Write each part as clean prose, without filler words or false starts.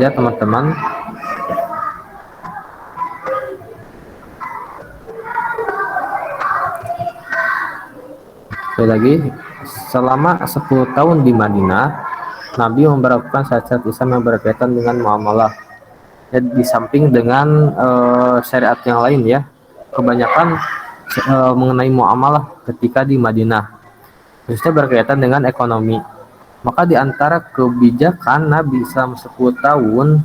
saja teman-teman. Sekali lagi, selama 10 tahun di Madinah, Nabi memberlakukan syariat Islam yang berkaitan dengan muamalah. Di samping dengan syariat yang lain ya, kebanyakan mengenai muamalah ketika di Madinah, khususnya berkaitan dengan ekonomi. Maka di antara kebijakan Nabi selama 10 tahun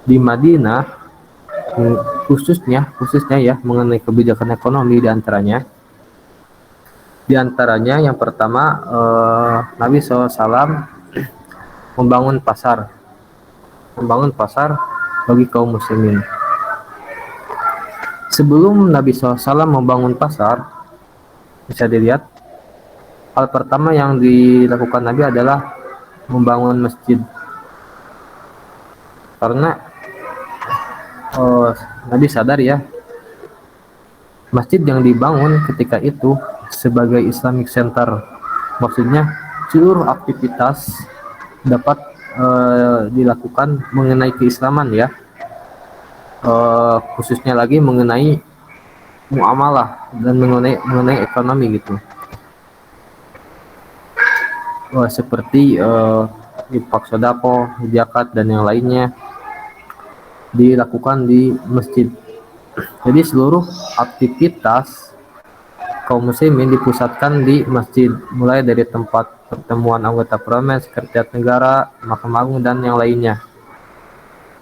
di Madinah, khususnya ya mengenai kebijakan ekonomi di antaranya yang pertama, Nabi SAW membangun pasar bagi kaum muslimin. Sebelum Nabi SAW membangun pasar, bisa dilihat hal pertama yang dilakukan Nabi adalah membangun masjid. Karena Nabi sadar ya, masjid yang dibangun ketika itu sebagai Islamic Center, maksudnya seluruh aktivitas dapat dilakukan mengenai keislaman ya, khususnya lagi mengenai muamalah dan mengenai ekonomi gitu, seperti infak sedekah, zakat dan yang lainnya dilakukan di masjid. Jadi seluruh aktivitas kaum muslimin dipusatkan di masjid, mulai dari tempat pertemuan anggota parlemen, sekretariat negara, mahkamah agung dan yang lainnya.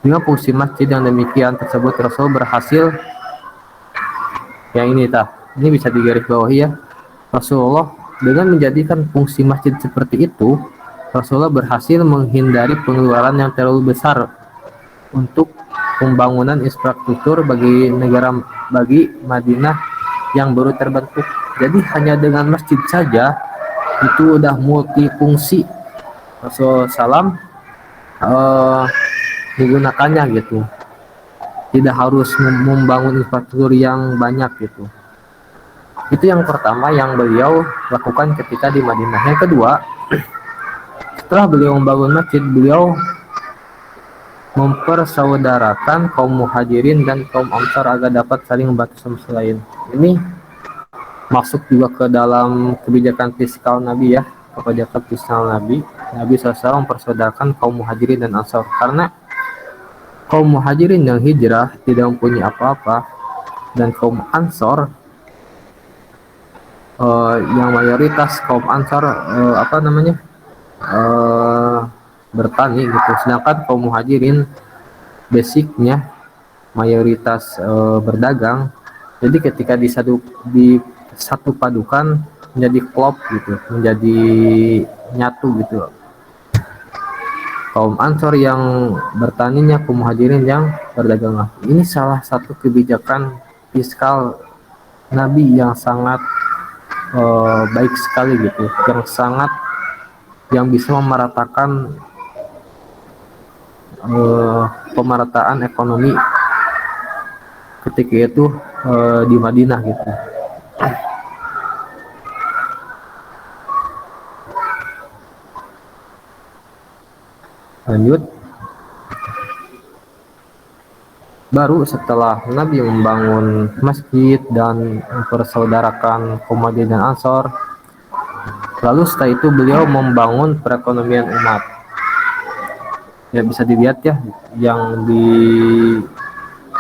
Dengan fungsi masjid yang demikian tersebut, Rasul berhasil, yang ini bisa digarisbawahi ya, Rasulullah dengan menjadikan fungsi masjid seperti itu, Rasulullah berhasil menghindari pengeluaran yang terlalu besar untuk pembangunan infrastruktur bagi Madinah yang baru terbentuk. Jadi hanya dengan masjid saja itu udah multifungsi. Rasulullah SAW menggunakannya gitu, tidak harus membangun infrastruktur yang banyak gitu. Itu yang pertama yang beliau lakukan ketika di Madinah. Yang kedua, setelah beliau membangun masjid, beliau mempersaudarakan kaum muhajirin dan kaum ansar agar dapat saling membantu sama lain. Ini masuk juga ke dalam kebijakan fiskal Nabi ya, kebijakan fiskal Nabi SAW mempersaudarakan kaum muhajirin dan ansar, karena kaum muhajirin yang hijrah tidak mempunyai apa-apa dan kaum ansar yang mayoritas kaum ansar bertani gitu, sedangkan kaum muhajirin basicnya mayoritas berdagang. Jadi ketika di satu padukan menjadi klop gitu, menjadi nyatu gitu, kaum ansor yang bertaninya, kaum muhajirin yang berdagang. Ini salah satu kebijakan fiskal Nabi yang sangat baik sekali gitu, yang bisa memeratakan pemerataan ekonomi ketika itu di Madinah gitu. Lanjut, baru setelah Nabi membangun masjid dan mempersaudarakan kaum muhajirin dan ansor, lalu setelah itu beliau membangun perekonomian umat. Ya bisa dilihat ya yang di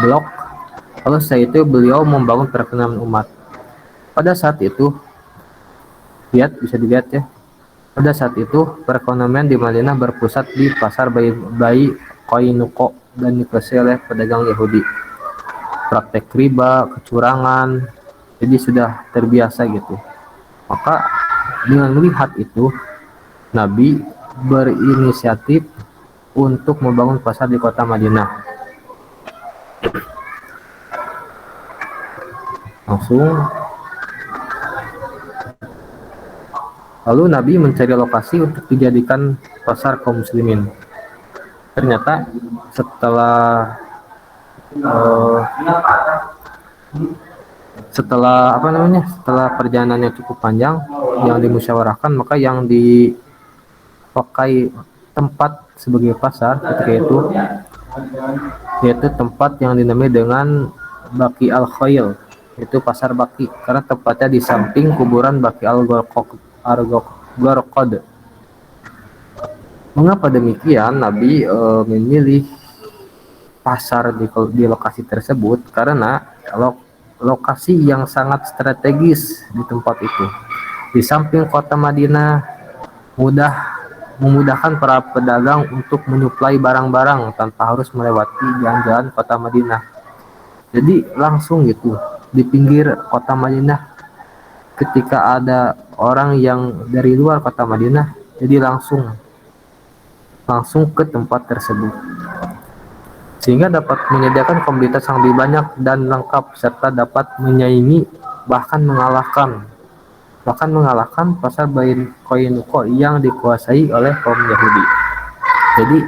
blok. Lalu setelah itu beliau membangun perekonomian umat. Pada saat itu bisa dilihat ya, pada saat itu perekonomian di Madinah berpusat di pasar bayi Qainuqa dan dikuasai oleh pedagang Yahudi. Praktek riba, kecurangan, jadi sudah terbiasa gitu. Maka dengan melihat itu, Nabi berinisiatif untuk membangun pasar di kota Madinah. Lalu Nabi mencari lokasi untuk dijadikan pasar kaum muslimin. Ternyata setelah perjalanan yang cukup panjang yang dimusyawarahkan, maka yang dipakai tempat sebagai pasar ketika itu, yaitu tempat yang dinamai dengan Baqi al-Khail, yaitu pasar Baqi, karena tepatnya di samping kuburan Baqi al-Gharqad. Mengapa demikian? Nabi memilih pasar di lokasi tersebut karena lokasi yang sangat strategis di tempat itu. Di samping kota Madinah, memudahkan para pedagang untuk menyuplai barang-barang tanpa harus melewati jalan-jalan kota Madinah. Jadi langsung gitu di pinggir kota Madinah, ketika ada orang yang dari luar kota Madinah, jadi langsung ke tempat tersebut, sehingga dapat menyediakan komoditas yang lebih banyak dan lengkap, serta dapat menyaingi bahkan mengalahkan pasar Bait Qainuqa yang dikuasai oleh kaum Yahudi. Jadi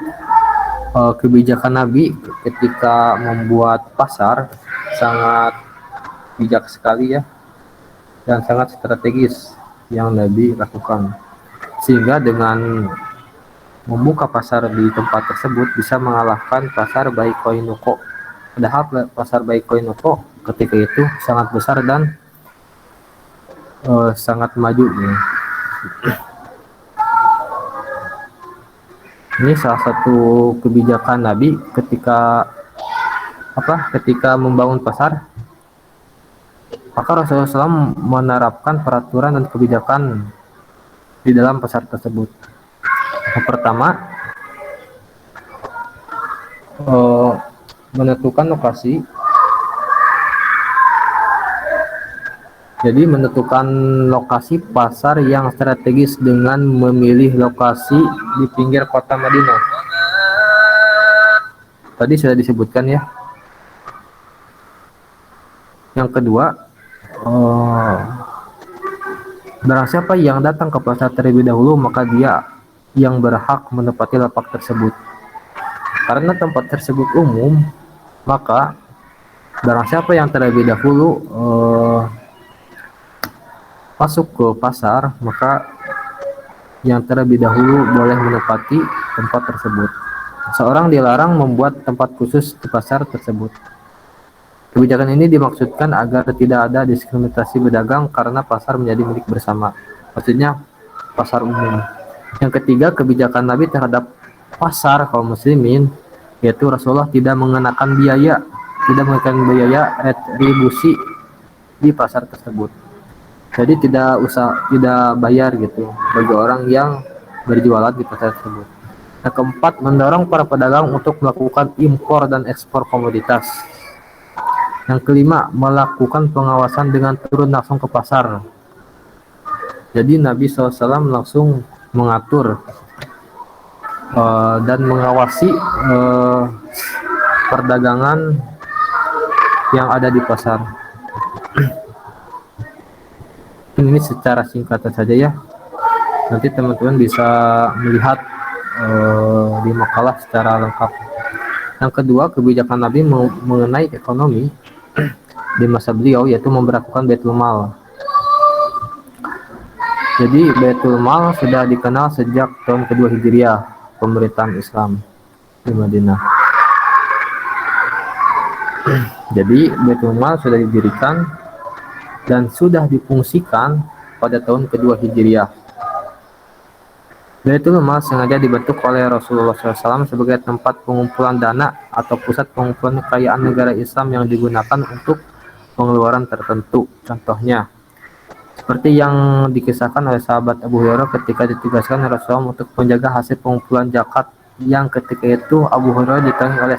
kebijakan Nabi ketika membuat pasar sangat bijak sekali ya, dan sangat strategis yang Nabi lakukan, sehingga dengan membuka pasar di tempat tersebut bisa mengalahkan pasar Bait Qainuqa. Padahal pasar Bait Qainuqa ketika itu sangat besar dan sangat maju ya. Ini salah satu kebijakan Nabi ketika membangun pasar. Maka Rasulullah SAW menerapkan peraturan dan kebijakan di dalam pasar tersebut. Yang pertama, menentukan lokasi. Jadi menentukan lokasi pasar yang strategis dengan memilih lokasi di pinggir kota Madinah. Tadi sudah disebutkan ya. Yang kedua, barang siapa yang datang ke pasar terlebih dahulu, maka dia yang berhak menempati lapak tersebut. Karena tempat tersebut umum, maka barang siapa yang terlebih dahulu masuk ke pasar, maka yang terlebih dahulu boleh menempati tempat tersebut. Seorang dilarang membuat tempat khusus di pasar tersebut. Kebijakan ini dimaksudkan agar tidak ada diskriminasi pedagang karena pasar menjadi milik bersama. Maksudnya pasar umum. Yang ketiga, kebijakan Nabi terhadap pasar kaum muslimin, yaitu Rasulullah tidak mengenakan biaya retribusi di pasar tersebut. Jadi tidak bayar gitu bagi orang yang berjualan di pasar tersebut. Yang keempat, mendorong para pedagang untuk melakukan impor dan ekspor komoditas. Yang kelima, melakukan pengawasan dengan turun langsung ke pasar. Jadi Nabi SAW langsung mengatur dan mengawasi perdagangan yang ada di pasar. Ini secara singkat saja ya. Nanti teman-teman bisa melihat di makalah secara lengkap. Yang kedua, kebijakan Nabi mengenai ekonomi di masa beliau, yaitu memberlakukan Baitul Mal. Jadi Baitul Mal sudah dikenal sejak tahun kedua Hijriah pemerintahan Islam di Madinah. Jadi Baitul Mal sudah didirikan dan sudah difungsikan pada tahun kedua Hijriah. Baitul Mal sengaja dibentuk oleh Rasulullah SAW sebagai tempat pengumpulan dana atau pusat pengumpulan kekayaan negara Islam yang digunakan untuk pengeluaran tertentu. Contohnya, seperti yang dikisahkan oleh sahabat Abu Hurairah ketika ditugaskan Rasulullah untuk menjaga hasil pengumpulan zakat, yang ketika itu Abu Hurairah ditangi oleh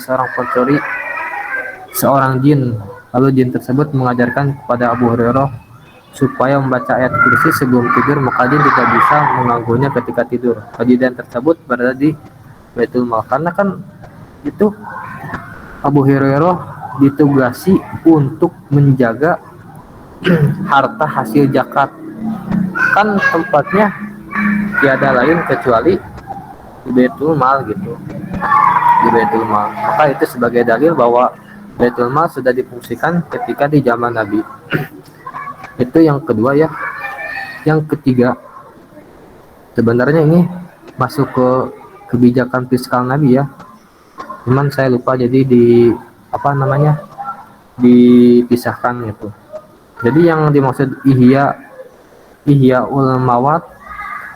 seorang jin. Lalu jin tersebut mengajarkan kepada Abu Hurairah supaya membaca ayat kursi sebelum tidur, maka jin tidak bisa mengganggunya ketika tidur. Kejadian tersebut berada di Baitul Mal, karena kan itu Abu Hurairah ditugasi untuk menjaga harta hasil zakat, kan tempatnya tiada lain kecuali di Baitul Mal gitu, di Baitul Mal. Maka itu sebagai dalil bahwa Baitul Mal sudah difungsikan ketika di zaman Nabi. Itu yang kedua ya. Yang ketiga, sebenarnya ini masuk ke kebijakan fiskal Nabi ya. Cuman saya lupa, jadi di apa namanya, dipisahkan gitu. Jadi yang dimaksud ihyaul mawat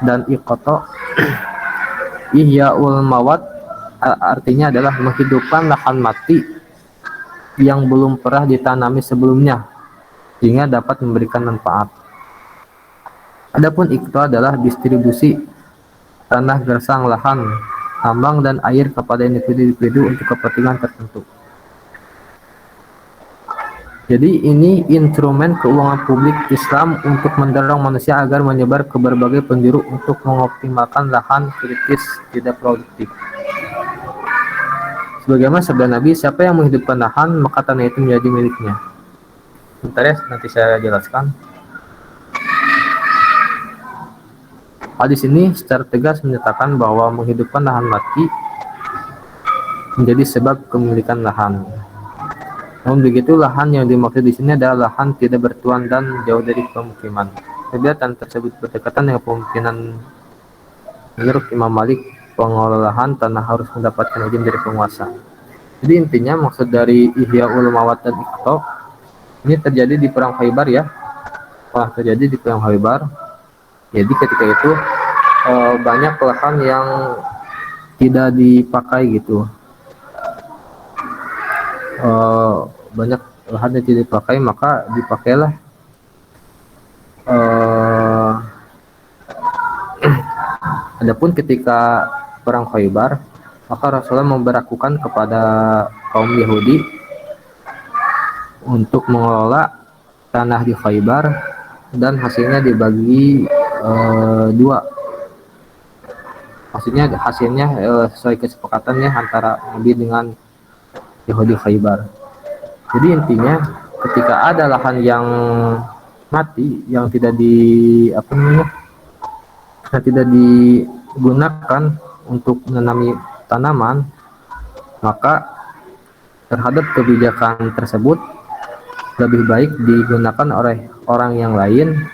dan iqta. Ihyaul mawat artinya adalah menghidupkan lahan mati yang belum pernah ditanami sebelumnya sehingga dapat memberikan manfaat. Adapun iqta adalah distribusi tanah gersang, lahan tambang dan air kepada individu-individu untuk kepentingan tertentu. Jadi ini instrumen keuangan publik Islam untuk mendorong manusia agar menyebar ke berbagai penjuru untuk mengoptimalkan lahan kritis tidak produktif. Sebagaimana sabda Nabi, siapa yang menghidupkan lahan maka tanah itu menjadi miliknya. Bentar ya, nanti saya jelaskan. Hadis ini secara tegas menyatakan bahwa menghidupkan lahan mati menjadi sebab kepemilikan lahan. Namun begitu, lahan yang dimaksud di sini adalah lahan tidak bertuan dan jauh dari pemukiman. Apabila tanah tersebut berdekatan dengan pemukiman, menurut Imam Malik, pengelola lahan tanah harus mendapatkan izin dari penguasa. Jadi intinya maksud dari Ihya Ulumawat dan Iqta ini terjadi di perang Khaybar ya. Terjadi di perang Khaybar. Jadi ketika itu banyak lahan yang tidak dipakai gitu. Banyak lahan yang tidak dipakai, maka dipakailah adapun ketika perang Khaybar, maka Rasulullah memberlakukan kepada kaum Yahudi untuk mengelola tanah di Khaybar dan hasilnya dibagi dua. Hasilnya sesuai kesepakatannya antara Nabi dengan Yahudi Khaybar. Jadi intinya ketika ada lahan yang mati yang tidak tidak digunakan untuk menanami tanaman, maka terhadap kebijakan tersebut lebih baik digunakan oleh orang yang lain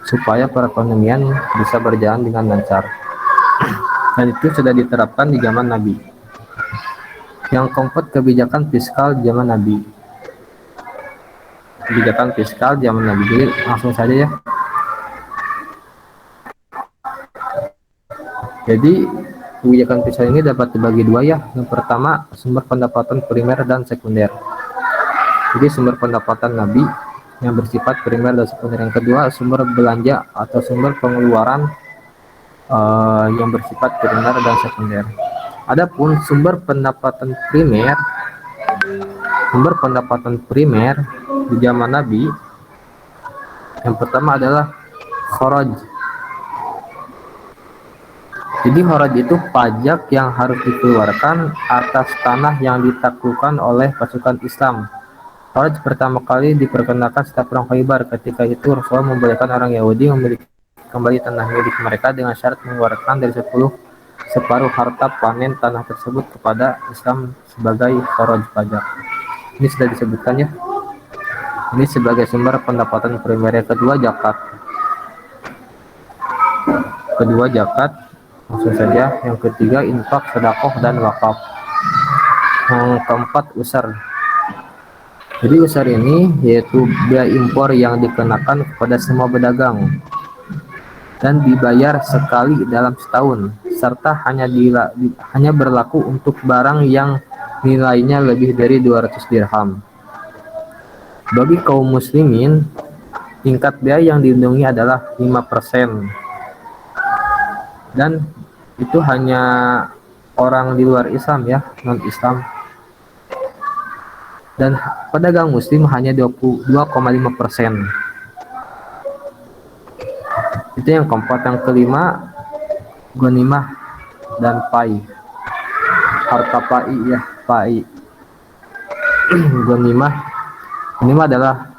supaya perekonomian bisa berjalan dengan lancar. Dan itu sudah diterapkan di zaman Nabi. Yang keempat, kebijakan fiskal zaman Nabi. Kebijakan fiskal zaman Nabi. Jadi langsung saja ya. Jadi kebijakan fiskal ini dapat dibagi dua ya. Yang pertama, sumber pendapatan primer dan sekunder. Jadi sumber pendapatan Nabi yang bersifat primer dan sekunder. Yang kedua, sumber belanja atau sumber pengeluaran yang bersifat primer dan sekunder. Adapun sumber pendapatan primer di zaman Nabi, yang pertama adalah kharaj. Jadi kharaj itu pajak yang harus dikeluarkan atas tanah yang ditaklukkan oleh pasukan Islam. Kharaj pertama kali diperkenalkan setelah perang Khaybar. Ketika itu Rasulullah membolehkan orang Yahudi memiliki kembali tanah milik mereka dengan syarat mengeluarkan dari separuh harta panen tanah tersebut kepada Islam sebagai kharaj pajak. Ini sudah disebutkan ya. Ini sebagai sumber pendapatan primer. Yang kedua, zakat. Langsung saja. Yang ketiga, infak, sedekah dan wakaf. Yang keempat, usar. Jadi usar ini yaitu biaya impor yang dikenakan kepada semua pedagang dan dibayar sekali dalam setahun, serta hanya berlaku untuk barang yang nilainya lebih dari 200 dirham. Bagi kaum muslimin, tingkat biaya yang dilindungi adalah 5%. Dan itu hanya orang di luar Islam ya, non-Islam. Dan pedagang muslim hanya 22,5%. Itu yang keempat. Yang kelima, ghanimah dan pai. Harta pai. Ghanimah adalah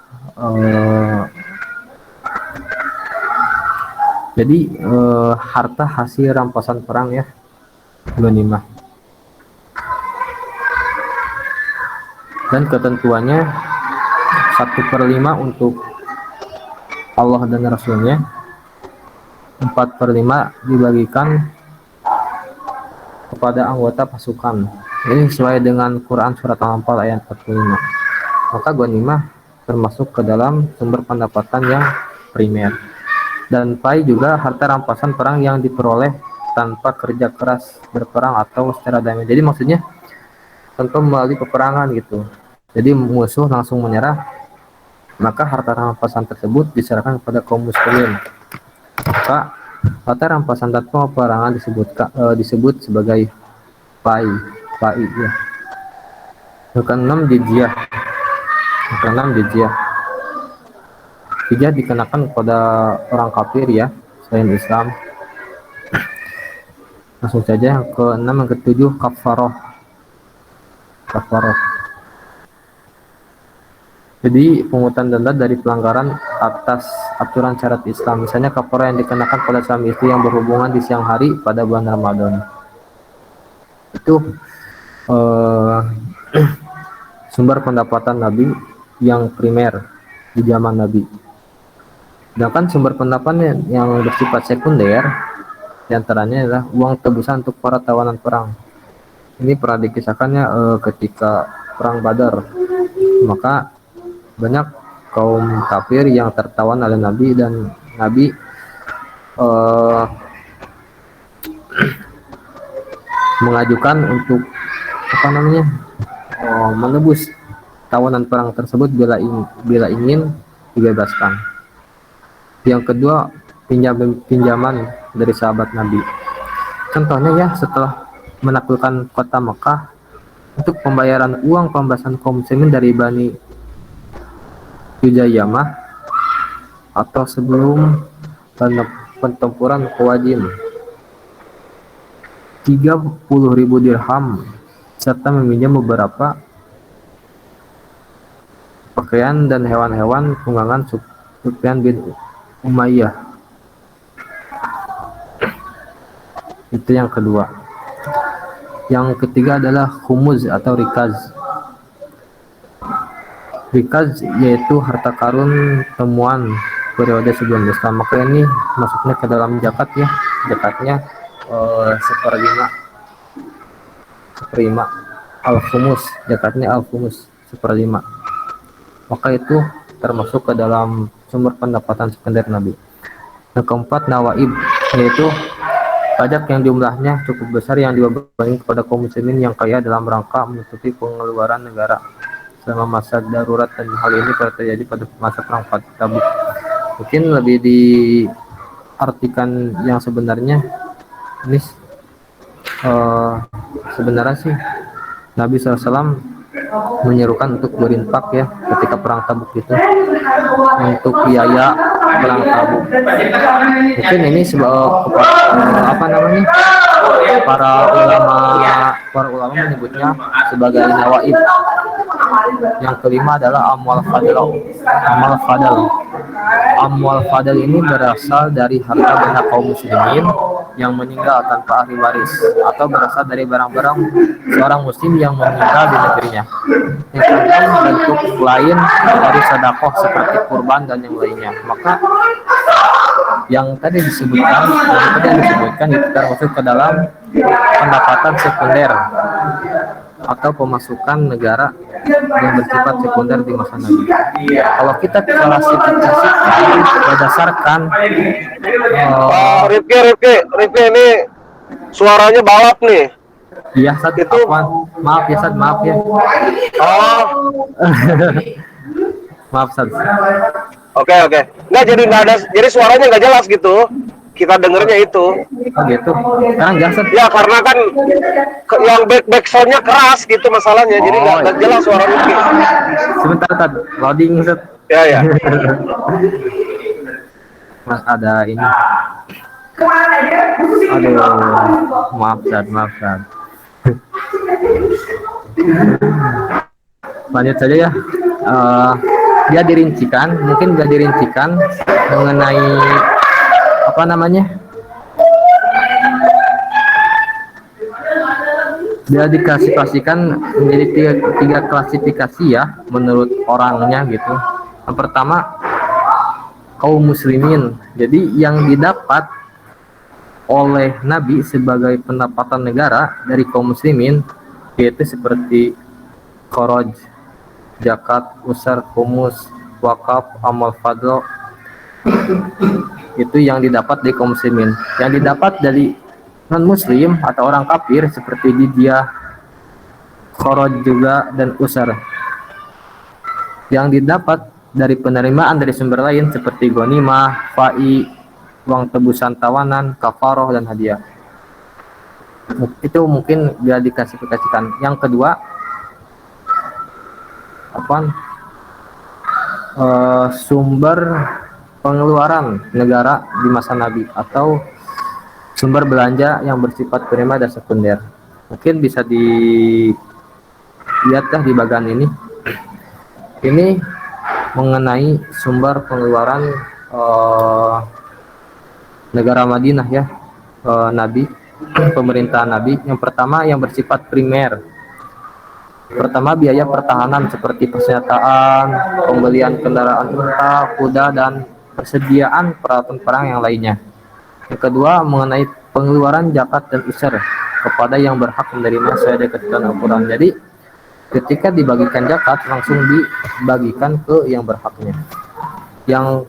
harta hasil rampasan perang ya, ghanimah. Dan ketentuannya 1/5 untuk Allah dan Rasulnya, 4/5 dibagikan kepada anggota pasukan. Ini sesuai dengan Quran surat Al-Anfal ayat 45. Maka ghanimah termasuk ke dalam sumber pendapatan yang primer. Dan fai juga harta rampasan perang yang diperoleh tanpa kerja keras berperang atau secara damai. Jadi maksudnya tanpa melalui peperangan gitu. Jadi musuh langsung menyerah, maka harta rampasan tersebut diserahkan kepada kaum muslimin. Maka harta rampasan tanpa peperangan disebut sebagai fai, ya. Yang keenam jizyah. Jizyah dikenakan kepada orang kafir ya, selain Islam. Langsung saja yang keenam. Yang ketujuh kafaroh. Jadi pungutan denda dari pelanggaran atas aturan syariat Islam. Misalnya kafaroh yang dikenakan pada suami istri yang berhubungan di siang hari pada bulan Ramadan. Itu sumber pendapatan Nabi yang primer di zaman Nabi. Sedangkan sumber pendapatan yang bersifat sekunder diantaranya adalah uang tebusan untuk para tawanan perang. Ini pernah dikisahkannya ketika perang Badar. Maka banyak kaum kafir yang tertawan oleh Nabi, dan Nabi mengajukan untuk menebus tawanan perang tersebut bila ingin dibebaskan. Yang kedua, pinjaman dari sahabat Nabi. Contohnya ya, setelah menaklukkan kota Mekah, untuk pembayaran uang pembebasan kaum muslimin dari Bani Hujayyamah atau sebelum pertempuran Khawarizm, 30.000 dirham, serta meminjam beberapa pakaian dan hewan-hewan tunggangan Sufyan bin Umayyah. Itu yang kedua. Yang ketiga adalah khumuz atau rikaz. Rikaz yaitu harta karun temuan periode sebelum Islam. Maka ini masuknya ke dalam zakat ya. Zakatnya seperlima al-khumus, zakatnya al-khumus seperlima. Maka itu termasuk ke dalam sumber pendapatan sekunder Nabi. Yang keempat, nawaib, yaitu pajak yang jumlahnya cukup besar yang dibebani kepada kaum muslimin yang kaya dalam rangka menutupi pengeluaran negara selama masa darurat, dan hal ini terjadi pada masa perang Tabuk. Mungkin lebih diartikan yang sebenarnya ini sebenarnya sih Nabi SAW menyerukan untuk berinfak ya ketika perang Tabuk itu, untuk biaya perang Tabuk. Mungkin ini para ulama menyebutnya sebagai nawaib. Yang kelima adalah amwal fadl ini berasal dari harta benda kaum muslimin yang meninggal tanpa ahli waris, atau berasal dari barang-barang seorang muslim yang meninggal di negerinya. Yang keenam, bentuk lain dari sedekah seperti kurban dan yang lainnya. Maka yang tadi disebutkan itu termasuk ke dalam pendapatan sekunder atau pemasukan negara yang bersifat sekunder di masa Nabi. Kalau kita klasifikasikan berdasarkan Rifki ini suaranya balap nih. Iya, Sad, itu maaf ya, Sad, maaf ya. Maaf, Sad. Oke. Nggak ada, jadi suaranya nggak jelas gitu. Kita dengernya itu. Oh gitu. Sekarang jelas. Ya karena kan yang back soundnya keras gitu masalahnya. Jadi nggak jelas suara Rifki. Sebentar, Tad. Loading, Tad. Ya. Mas, ada ini. Aduh, maaf, Tad. Lanjut saja ya. Dia dirincikan mengenai dia diklasifikasikan menjadi tiga klasifikasi ya menurut orangnya gitu. Yang pertama, kaum muslimin. Jadi yang didapat oleh Nabi sebagai pendapatan negara dari kaum muslimin, yaitu seperti kharaj, zakat, usar, humus, wakaf, amal fadl, itu yang didapat dari kaum muslimin. Yang didapat dari non muslim atau orang kafir seperti jizyah, kharaj juga, dan usar. Yang didapat dari penerimaan dari sumber lain seperti ghanimah, fai, uang tebusan tawanan, kafaroh, dan hadiah. Itu mungkin dia diklasifikasikan. Yang kedua, apa? Sumber pengeluaran negara di masa Nabi atau sumber belanja yang bersifat primer dan sekunder. Mungkin bisa dilihat di bagian ini. Ini mengenai sumber pengeluaran negara Madinah ya, Nabi, pemerintahan Nabi. Yang pertama yang bersifat primer. Pertama, biaya pertahanan seperti persenjataan, pembelian kendaraan unta, kuda, dan persediaan peralatan perang yang lainnya. Yang kedua, mengenai pengeluaran zakat dan usur kepada yang berhak menerima sesuai dengan ketentuan Al-Quran. Jadi, ketika dibagikan zakat, langsung dibagikan ke yang berhaknya. Yang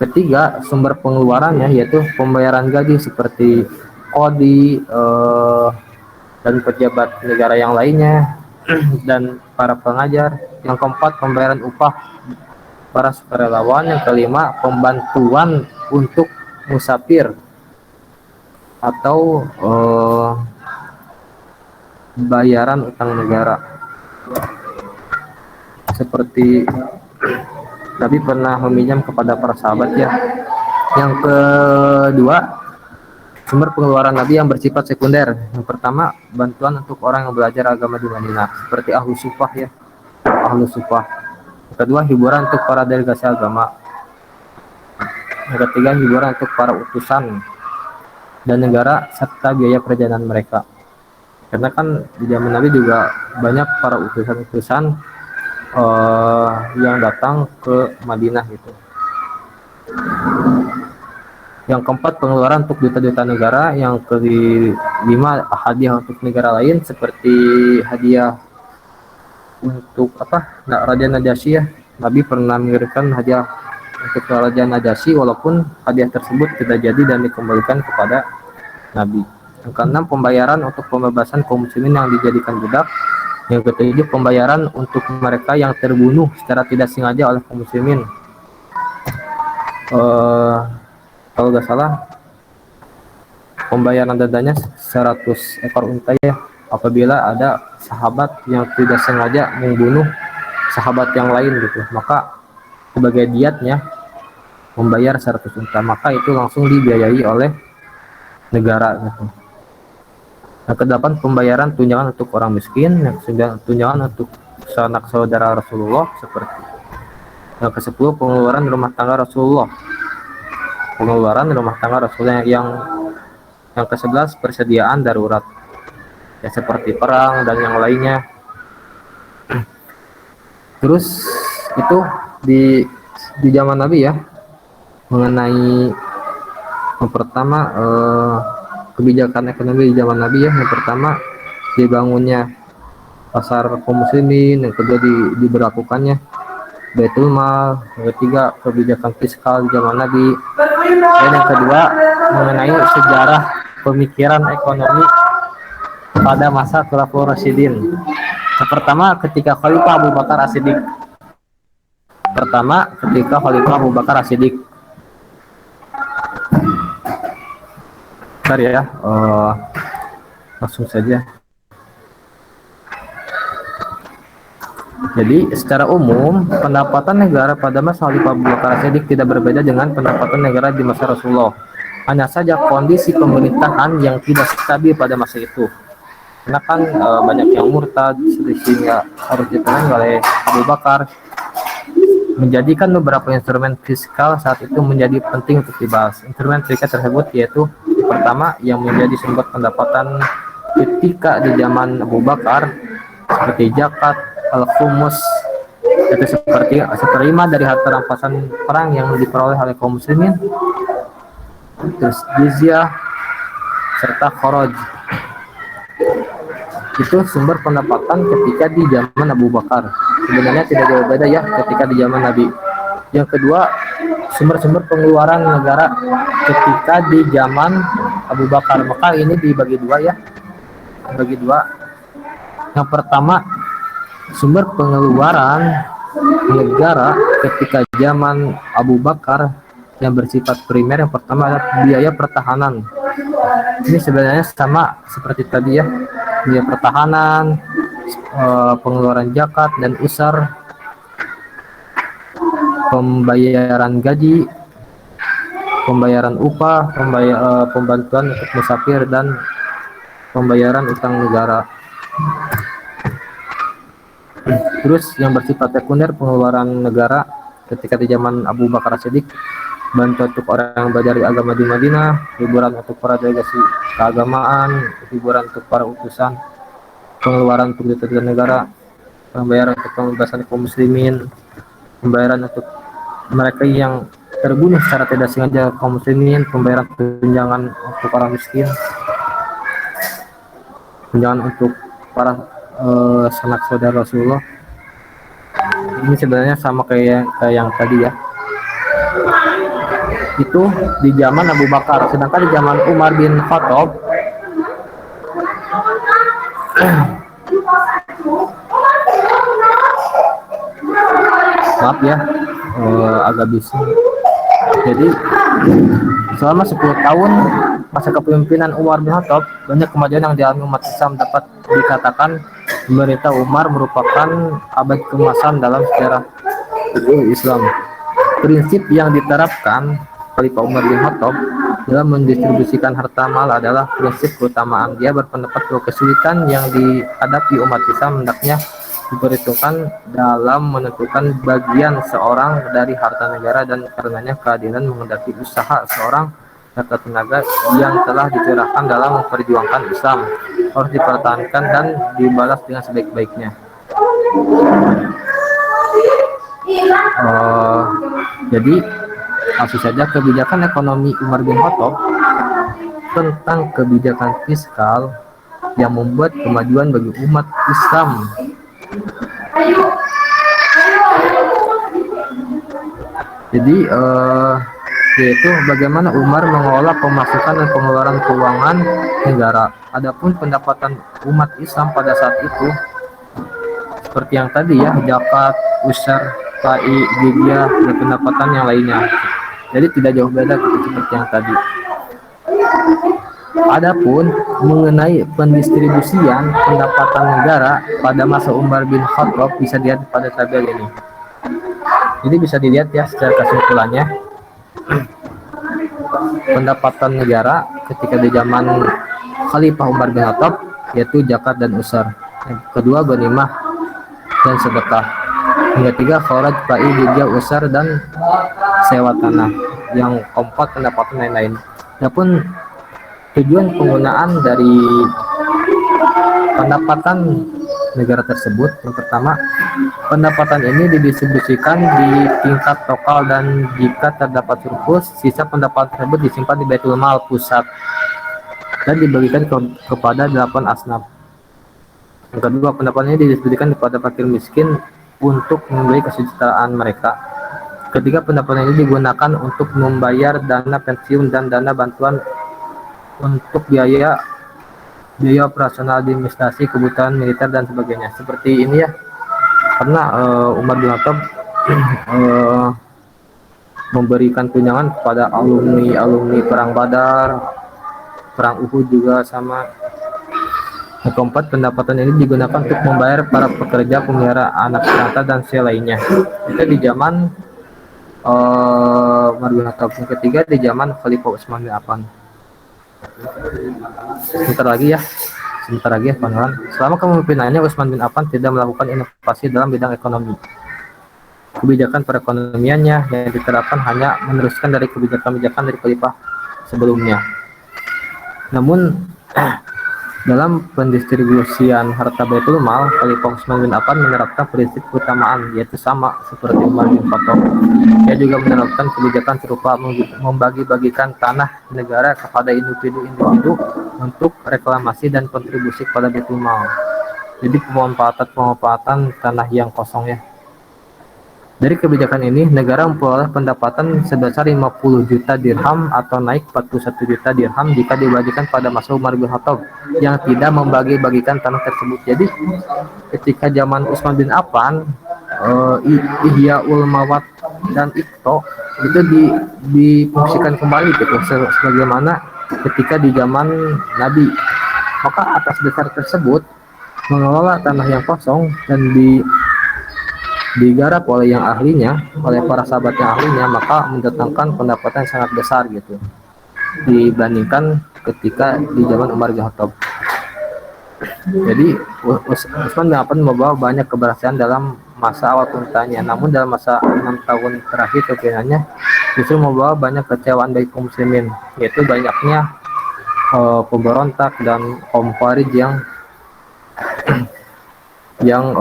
ketiga, sumber pengeluarannya yaitu pembayaran gaji seperti qadi dan pejabat negara yang lainnya dan para pengajar. Yang keempat, pembayaran upah para sukarelawan. Yang kelima, pembantuan untuk musafir atau bayaran utang negara. Seperti Nabi pernah meminjam kepada para sahabat ya. Yang kedua, sumber pengeluaran Nabi yang bersifat sekunder. Yang pertama, bantuan untuk orang yang belajar agama di Madinah, seperti ahlu sufah ya, ahlu sufah. Yang kedua, hiburan untuk para delegasi agama. Yang ketiga, hiburan untuk para utusan dan negara serta biaya perjalanan mereka. Karena kan di zaman Nabi juga banyak para utusan-utusan yang datang ke Madinah gitu. Yang keempat, pengeluaran untuk duta-duta negara. Yang kelima, hadiah untuk negara lain seperti hadiah untuk Raja Najasyi ya. Nabi pernah mengirimkan hadiah untuk Raja Najasyi walaupun hadiah tersebut tidak jadi dan dikembalikan kepada Nabi. Yang keenam, pembayaran untuk pembebasan kaum muslimin yang dijadikan budak. Yang ketujuh, pembayaran untuk mereka yang terbunuh secara tidak sengaja oleh kaum muslimin. Kalau nggak salah pembayaran dendanya 100 ekor unta ya, apabila ada sahabat yang tidak sengaja membunuh sahabat yang lain gitu, maka sebagai diatnya membayar 100 unta, maka itu langsung dibiayai oleh negara gitu. Yang kedelapan, pembayaran tunjangan untuk orang miskin. Yang kesembilan, tunjangan untuk sanak saudara Rasulullah seperti. Yang kesepuluh, pengeluaran rumah tangga Rasulullah. Pengeluaran rumah tangga Rasulullah. Yang ke-11, persediaan darurat ya seperti perang dan yang lainnya. Terus itu di zaman Nabi ya, mengenai yang pertama kebijakan ekonomi di zaman Nabi ya. Yang pertama, dibangunnya pasar kaum muslimin. Yang kedua, diberlakukannya Baitul Mal. Yang ketiga, kebijakan fiskal di zaman Nabi. Dan yang kedua, mengenai sejarah pemikiran ekonomi pada masa Khulafaur Rasyidin. Yang pertama, ketika Khalifah Abu Bakar As-Siddiq. Bentar ya, langsung saja. Jadi secara umum pendapatan negara pada masa Khalifah Abu Bakar As-Siddiq tidak berbeda dengan pendapatan negara di masa Rasulullah. Hanya saja kondisi pemerintahan yang tidak stabil pada masa itu. Karena kan banyak yang murtad, sehingga harus ditangani oleh Abu Bakar. Menjadikan beberapa instrumen fiskal saat itu menjadi penting untuk dibahas. Instrumen fiskal tersebut yaitu pertama, yang menjadi sumber pendapatan ketika di zaman Abu Bakar seperti zakat, al-khumus, itu seperti seperlima dari harta rampasan perang yang diperoleh oleh kaum muslimin. Terus jizyah, serta kharaj. Itu sumber pendapatan ketika di zaman Abu Bakar. Sebenarnya tidak jauh beda ya ketika di zaman Nabi. Yang kedua, sumber-sumber pengeluaran negara ketika di zaman Abu Bakar. Maka ini dibagi dua ya. Dibagi dua. Yang pertama, sumber pengeluaran negara ketika zaman Abu Bakar yang bersifat primer. Yang pertama adalah biaya pertahanan. Ini sebenarnya sama seperti tadi ya, biaya pertahanan, pengeluaran zakat dan usar, pembayaran gaji, pembayaran upah, pembantuan untuk musafir, dan pembayaran utang negara. Terus yang bersifat sekunder, pengeluaran negara ketika di zaman Abu Bakar Siddiq, bantuan untuk orang yang belajar agama di Madinah, hiburan untuk para delegasi keagamaan, hiburan untuk para utusan, pengeluaran untuk duta negara, pembayaran untuk pembebasan kaum muslimin, pembayaran untuk mereka yang terbunuh secara tidak sengaja kaum muslimin, pembayaran tunjangan untuk orang miskin, tunjangan untuk para sanak saudara Rasulullah. Ini sebenarnya sama kayak yang tadi ya. Itu di zaman Abu Bakar. Sedangkan di zaman Umar bin Khattab, maaf ya, agak bising. Jadi selama 10 tahun masa kepemimpinan Umar bin Khattab, banyak kemajuan yang dialami umat Islam. Dapat dikatakan pemerintah Umar merupakan abad keemasan dalam sejarah Islam. Prinsip yang diterapkan Khalifah Umar bin Khattab dalam mendistribusikan harta mal adalah prinsip keutamaan. Dia berpendapat bahwa kesulitan yang dihadapi umat Islam hendaknya diperhitungkan dalam menentukan bagian seorang dari harta negara, dan karenanya keadilan mengendaki usaha seorang serta tenaga yang telah dicurahkan dalam memperjuangkan Islam harus dipertahankan dan dibalas dengan sebaik-baiknya. Jadi langsung saja, kebijakan ekonomi Umar bin Khattab tentang kebijakan fiskal yang membuat kemajuan bagi umat Islam. Jadi yaitu bagaimana Umar mengelola pemasukan dan pengeluaran keuangan negara. Adapun pendapatan umat Islam pada saat itu seperti yang tadi ya, zakat, usar, pai, jizyah, dan pendapatan yang lainnya. Jadi tidak jauh beda seperti yang tadi. Adapun mengenai pendistribusian pendapatan negara pada masa Umar bin Khattab bisa dilihat pada tabel ini. Jadi bisa dilihat ya secara kesimpulannya, pendapatan negara ketika di zaman Khalifah Umar bin Khattab yaitu zakat dan usar. Yang kedua ghanimah dan sedekah. Yang ketiga kharaj, pai, jizyah, usar, dan sewa tanah. Yang keempat pendapatan lain-lain. Adapun tujuan penggunaan dari pendapatan negara tersebut, yang pertama, pendapatan ini didistribusikan di tingkat lokal, dan jika terdapat surplus, sisa pendapatan tersebut disimpan di Baitul Mal pusat dan dibagikan kepada 8 asnaf. Yang kedua, pendapatan ini didistribusikan kepada fakir miskin untuk memberi kesejahteraan mereka. Ketiga, pendapatan ini digunakan untuk membayar dana pensiun dan dana bantuan untuk biaya operasional, administrasi, kebutuhan militer, dan sebagainya. Seperti ini ya, karena Umar bin Khattab memberikan tunjangan kepada alumni perang Badar, perang Uhud juga sama. Yang keempat, pendapatan ini digunakan untuk membayar para pekerja pemelihara anak perantau dan lainnya. Itu di zaman Umar bin Khattab. Yang ketiga di zaman Khalifah Utsman bin Affan. Sebentar lagi ya kawan-kawan. Selama kepemimpinannya, Utsman bin Affan tidak melakukan inovasi dalam bidang ekonomi. Kebijakan perekonomiannya yang diterapkan hanya meneruskan dari kebijakan-kebijakan dari khalifah sebelumnya. Namun Dalam pendistribusian harta Baitul Mal, Khalifah Utsman bin Affan menerapkan prinsip keutamaan, yaitu sama seperti Umar bin Khattab. Ia juga menerapkan kebijakan serupa membagi-bagikan tanah negara kepada individu-individu untuk reklamasi dan kontribusi kepada Baitul Mal. Jadi pemanfaatan tanah yang kosong ya. Dari kebijakan ini, negara memperoleh pendapatan sebesar 50 juta dirham atau naik 41 juta dirham jika dibagikan pada masa Umar bin Khattab yang tidak membagi-bagikan tanah tersebut. Jadi, ketika zaman Utsman bin Affan, Ihyaul Mawad dan Iqto itu difungsikan kembali gitu, sebagaimana ketika di zaman Nabi. Maka atas dasar tersebut, mengelola tanah yang kosong dan digarap oleh yang ahlinya, oleh para sahabat yang ahlinya, maka mendatangkan pendapatan yang sangat besar gitu dibandingkan ketika di zaman Umar bin Khattab. Jadi Utsman bin Affan membawa banyak keberhasilan dalam masa awal pemerintahannya, namun dalam masa 6 tahun terakhir kepemimpinannya justru membawa banyak kecewaan bagi kaum muslimin, yaitu banyaknya pemberontak dan kaum Khawarij yang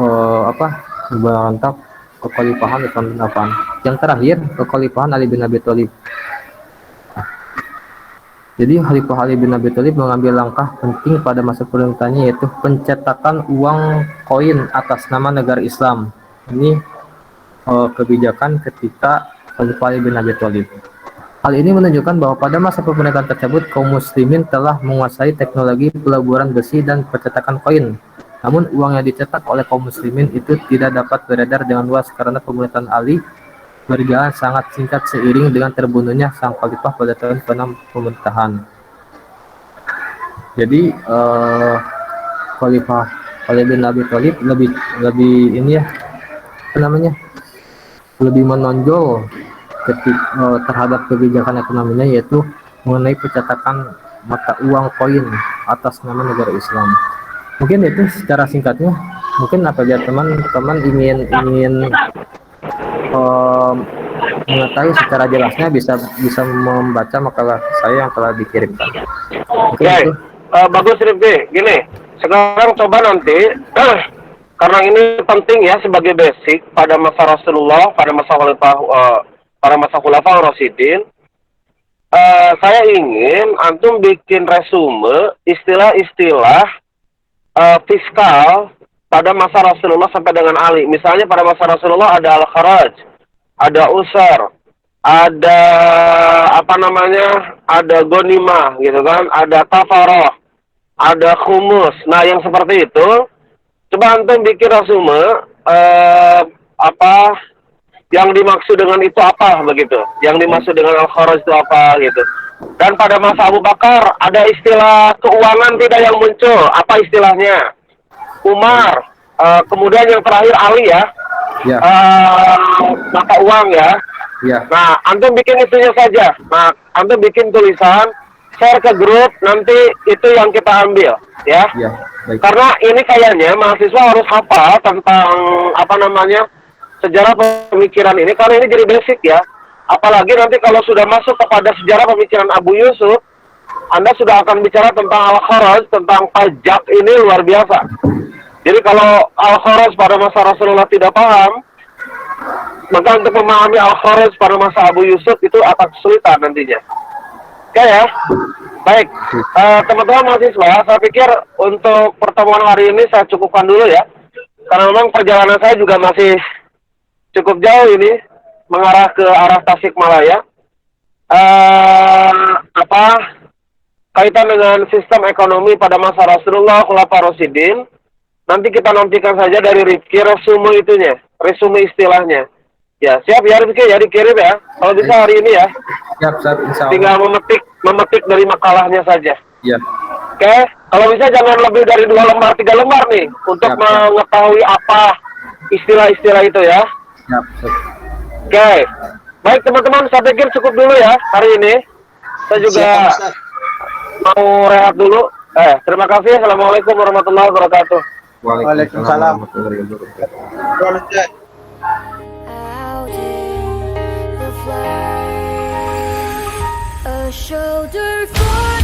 memberontak kekhalifahan Utsman bin Affan. Yang terakhir, kekhalifahan Ali bin Abi Thalib. Jadi Khalifah Ali bin Abi Thalib mengambil langkah penting pada masa pemerintahannya, yaitu pencetakan uang koin atas nama negara Islam. Ini kebijakan ketika Khalifah Ali bin Abi Thalib. Hal ini menunjukkan bahwa pada masa pemerintahan tersebut kaum muslimin telah menguasai teknologi peleburan besi dan percetakan koin. Namun uang yang dicetak oleh kaum muslimin itu tidak dapat beredar dengan luas karena pemerintahan Ali berjalan sangat singkat seiring dengan terbunuhnya sang khalifah pada tahun ke-6 pemerintahan. Jadi Khalifah Ali bin Abi Thalib lebih ini ya, lebih menonjol terhadap kebijakan ekonominya, yaitu mengenai pencetakan mata uang koin atas nama negara Islam. Mungkin itu secara singkatnya. Mungkin apabila teman-teman ingin mengetahui secara jelasnya bisa membaca makalah saya yang telah dikirimkan. Oke. Bagus Rifki. Gini, sekarang coba nanti karena ini penting ya sebagai basic pada masa Rasulullah, pada masa Khulafaur Rasyidin. Saya ingin antum bikin resume istilah-istilah fiskal pada masa Rasulullah sampai dengan Ali. Misalnya pada masa Rasulullah ada al-kharaj, ada usar, ada ada gonimah gitu kan, ada tafaroh, ada khumus. Nah yang seperti itu, coba antum bikin resume yang dimaksud dengan itu apa begitu, yang dimaksud dengan al-kharaj itu apa gitu. Dan pada masa Abu Bakar ada istilah keuangan tidak yang muncul, apa istilahnya? Umar, kemudian yang terakhir Ali ya, mata uang ya. Nah, antum bikin itunya saja. Nah, antum bikin tulisan, share ke grup, nanti itu yang kita ambil ya. Baik. Karena ini kayaknya mahasiswa harus hafal tentang sejarah pemikiran ini, karena ini jadi basic ya. Apalagi nanti kalau sudah masuk kepada sejarah pemikiran Abu Yusuf, Anda sudah akan bicara tentang al-kharaj, tentang pajak, ini luar biasa. Jadi kalau al-kharaj pada masa Rasulullah tidak paham, maka untuk memahami al-kharaj pada masa Abu Yusuf itu akan kesulitan nantinya. Oke ya? Baik, teman-teman mahasiswa, saya pikir untuk pertemuan hari ini saya cukupkan dulu ya. Karena memang perjalanan saya juga masih cukup jauh ini, mengarah ke arah Tasikmalaya. Kaitan dengan sistem ekonomi pada masa Rasulullah Khulafaur Rasyidin, nanti kita nantikan saja dari Rifki resume resume istilahnya. Ya, siap ya Rifki ya, dikirim ya. Kalau bisa hari ini ya. Siap, insya Allah. Tinggal memetik dari makalahnya saja. Iya. Oke, kalau bisa jangan lebih dari 2 lembar, 3 lembar nih, untuk mengetahui apa istilah-istilah itu ya. Siap. Oke, baik teman-teman, saya pikir cukup dulu ya hari ini. Saya juga mau rehat dulu. Terima kasih. Assalamualaikum warahmatullahi wabarakatuh. Waalaikumsalam warahmatullahi wabarakatuh. A shoulder for